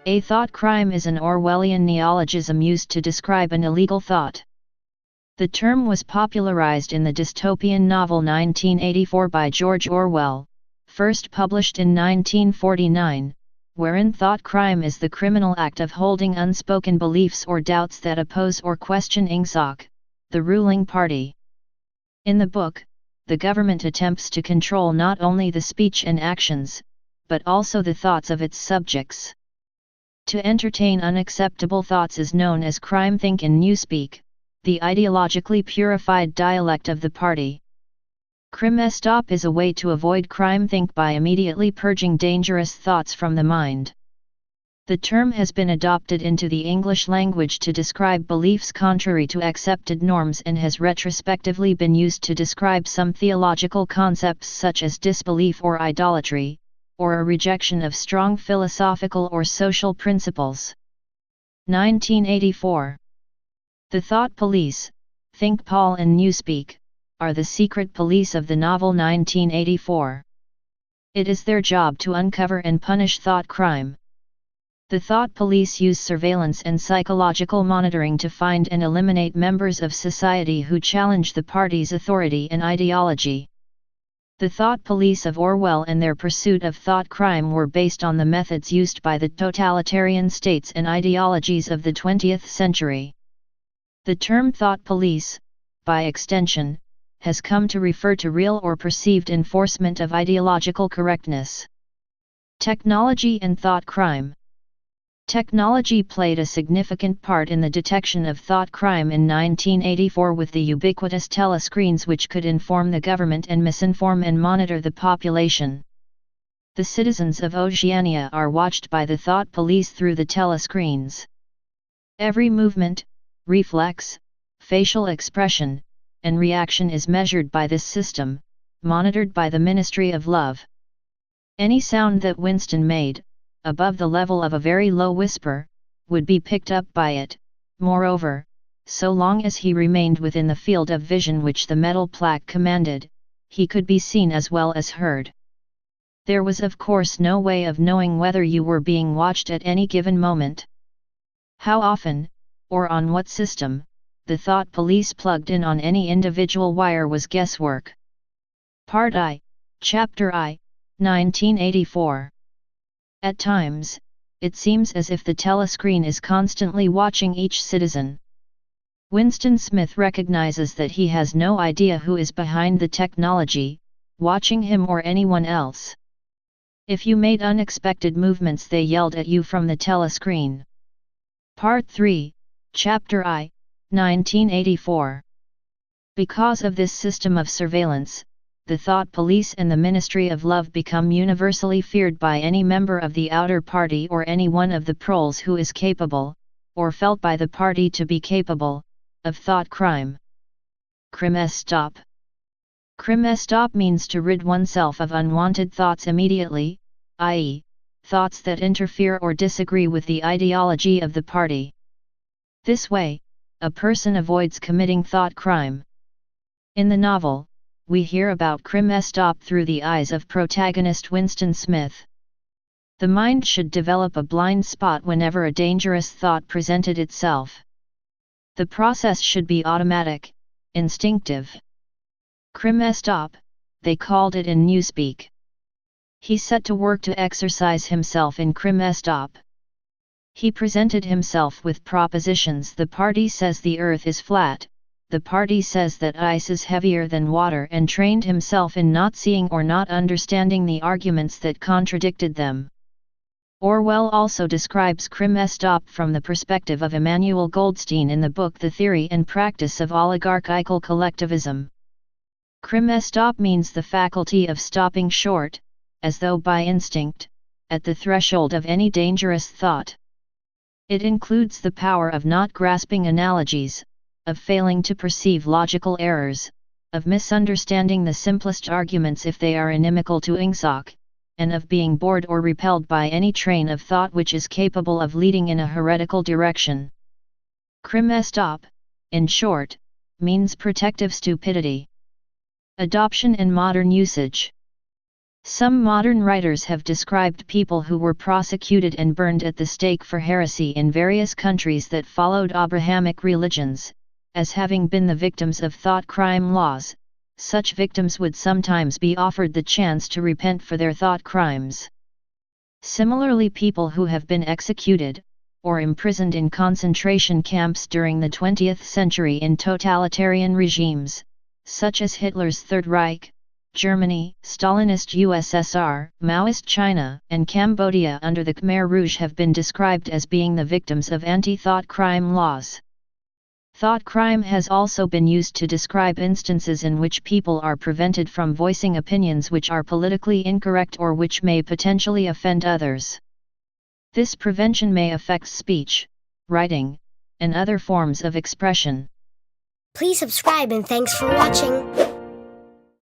A thought crime is an Orwellian neologism used to describe an illegal thought. The term was popularized in the dystopian novel 1984 by George Orwell, first published in 1949, wherein thought crime is the criminal act of holding unspoken beliefs or doubts that oppose or question ingsoc, the ruling party. In the book, the government attempts to control not only the speech and actions, but also the thoughts of its subjects. To entertain unacceptable thoughts is known as crime think in newspeak, the ideologically purified dialect of the party. Crime stop is a way to avoid crime think by immediately purging dangerous thoughts from the mind. The term has been adopted into the English language to describe beliefs contrary to accepted norms and has retrospectively been used to describe some theological concepts such as disbelief or idolatry, or a rejection of strong philosophical or social principles. 1984. The thought police, think Paul and newspeak, are the secret police of the novel 1984. It is their job to uncover and punish thought crime. The thought police use surveillance and psychological monitoring to find and eliminate members of society who challenge the party's authority and ideology. The thought police of Orwell and their pursuit of thought crime were based on the methods used by the totalitarian states and ideologies of the 20th century. The term thought police, by extension, has come to refer to real or perceived enforcement of ideological correctness. Technology and thought crime. Technology played a significant part in the detection of thought crime in 1984 with the ubiquitous telescreens which could inform the government and misinform and monitor the population. The citizens of Oceania are watched by the thought police through the telescreens. Every movement, reflex, facial expression, and reaction is measured by this system, monitored by the Ministry of Love. Any sound that Winston made, above the level of a very low whisper, would be picked up by it. Moreover, so long as he remained within the field of vision which the metal plaque commanded, he could be seen as well as heard. There was of course no way of knowing whether you were being watched at any given moment. How often, or on what system, the thought police plugged in on any individual wire was guesswork. Part I, Chapter I, 1984. At times, it seems as if the telescreen is constantly watching each citizen. Winston Smith recognizes that he has no idea who is behind the technology, watching him or anyone else. If you made unexpected movements, they yelled at you from the telescreen. Part 3, Chapter I, 1984. Because of this system of surveillance, the thought police and the Ministry of Love become universally feared by any member of the outer party or any one of the proles who is capable, or felt by the party to be capable, of thought crime. Crime stop. Crime stop means to rid oneself of unwanted thoughts immediately, i.e., thoughts that interfere or disagree with the ideology of the party. This way, a person avoids committing thought crime. In the novel, we hear about crime stop through the eyes of protagonist Winston Smith. The mind should develop a blind spot whenever a dangerous thought presented itself. The process should be automatic, instinctive. Crime stop, they called it in newspeak. He set to work to exercise himself in crime stop. He presented himself with propositions. The party says the earth is flat, the party says that ice is heavier than water, and trained himself in not seeing or not understanding the arguments that contradicted them. Orwell also describes crime stop from the perspective of Emmanuel Goldstein in the book The Theory and Practice of Oligarchical Collectivism. Crime stop means the faculty of stopping short, as though by instinct, at the threshold of any dangerous thought. It includes the power of not grasping analogies, of failing to perceive logical errors, of misunderstanding the simplest arguments if they are inimical to ingsoc, and of being bored or repelled by any train of thought which is capable of leading in a heretical direction. Crime stop, in short, means protective stupidity. Adoption and modern usage. Some modern writers have described people who were prosecuted and burned at the stake for heresy in various countries that followed Abrahamic religions, as having been the victims of thought crime laws. Such victims would sometimes be offered the chance to repent for their thought crimes. Similarly, people who have been executed, or imprisoned in concentration camps during the 20th century in totalitarian regimes, such as Hitler's Third Reich, Germany, Stalinist USSR, Maoist China, and Cambodia under the Khmer Rouge have been described as being the victims of anti-thought crime laws. Thought crime has also been used to describe instances in which people are prevented from voicing opinions which are politically incorrect or which may potentially offend others. This prevention may affect speech, writing, and other forms of expression. Please subscribe and thanks for watching.